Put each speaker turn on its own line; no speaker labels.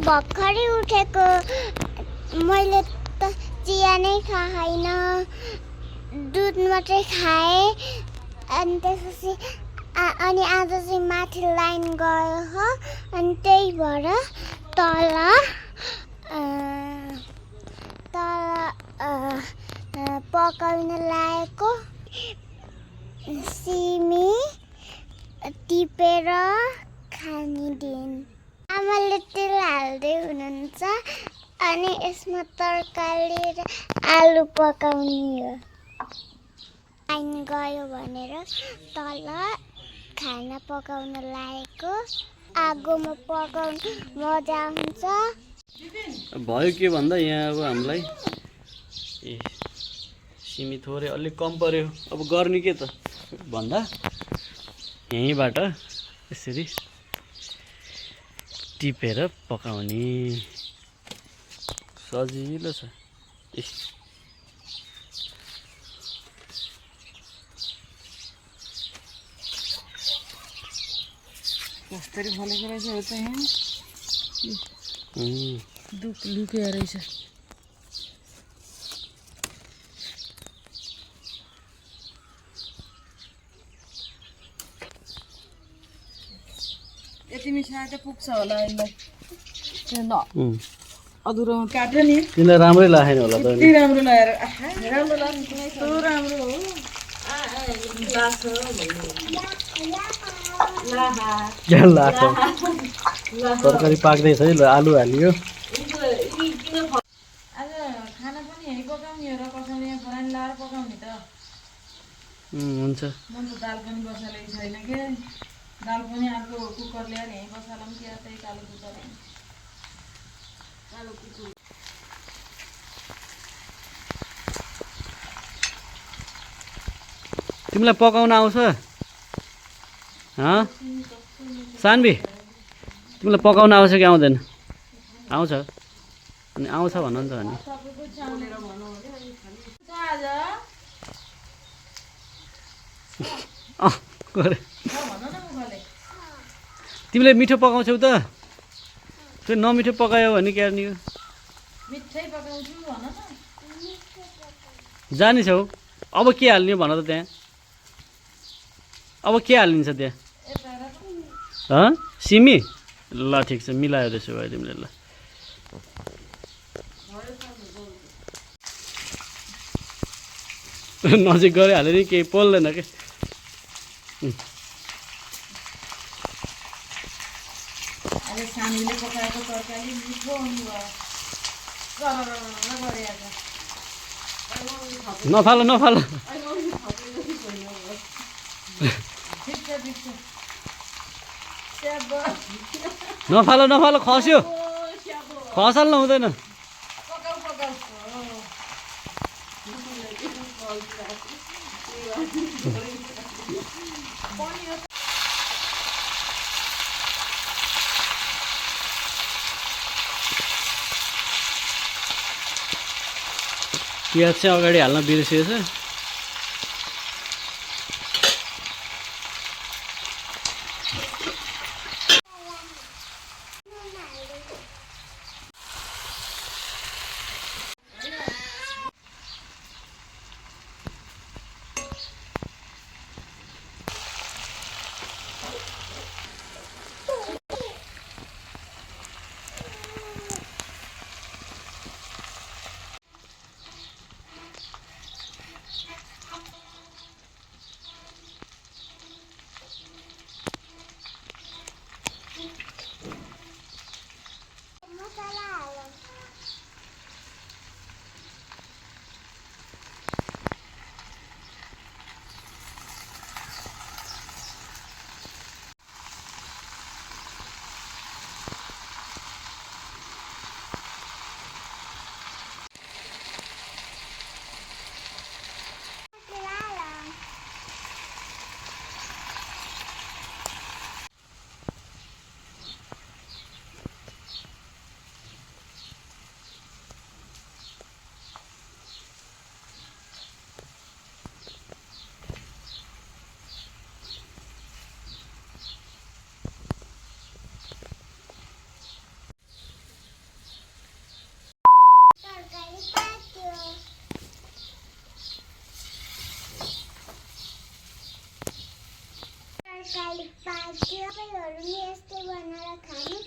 भर्खरै उठेको मैले त चिया नै खाएन दुध मात्रै खाएँ अनि त्यसपछि अनि आज चाहिँ माथि लाइन गयो हो अनि त्यही भएर तल पकाउन लागेको सिमी टिपेर खाने दिन आमाले तेल हाल्दै हुनुहुन्छ अनि यसमा तरकारी र आलु पकाउने हो लाइन गयो भनेर तल खाना पकाउन लागेको आगोमा पकाउनु मजा आउँछ
भयो के भन्दा यहाँ अब हामीलाई सिमी थोरै अलिक कम पर्यो अब गर्ने के त भन्दा यहीँबाट यसरी टिपेर पकाउने सजिलो छ
कसरी फलेको रहेछ हो त यहाँ दुख लुकेको रहेछ यति मिसाएर त पुग्छ होला यसलाई अधुरोमा काट्यो नि
तिमीलाई राम्रै लागेन होला त
यति राम्रो लगाएर राम्रो लाग्छ कस्तो राम्रो हो
तरकारी पाक्दैछ है ल आलु हालियो
आज खाना पनि यहीँ पकाउने हो र कसैले यहाँ फलानी लाएर पकाउने त
हुन्छ
म त दाल पनि बसालेको छैन के दाल पनि अर्को कुकर ल्याएर यहीँ बसालौँ कि त्यही कालो कुकर
तिमीलाई पकाउन आउँछ सानबी तिमीलाई पकाउन आउँछ कि आउँदैन आउँछ अनि आउँछ भन नि त अनि तिमीले मिठो पकाउँछौ त फेरि नमिठो पकायो भने के गर्ने जानेछौ अब के हाल्ने भन त त्यहाँ अब के हालिन्छ त्यहाँ सिमी ल ठिक छ मिलायो त्यसो भए तिमीले ल नजिक गरिहाल्यो नि केही पोल्दैन के नफाल नफाल नफाल नफाल खस्यो खसाल्नु हुँदैन प्याज चाहिँ अगाडि हाल्न बिर्सिएछ
तरकारी पाक्यो सबैहरू नि यस्तै बनाएर खानु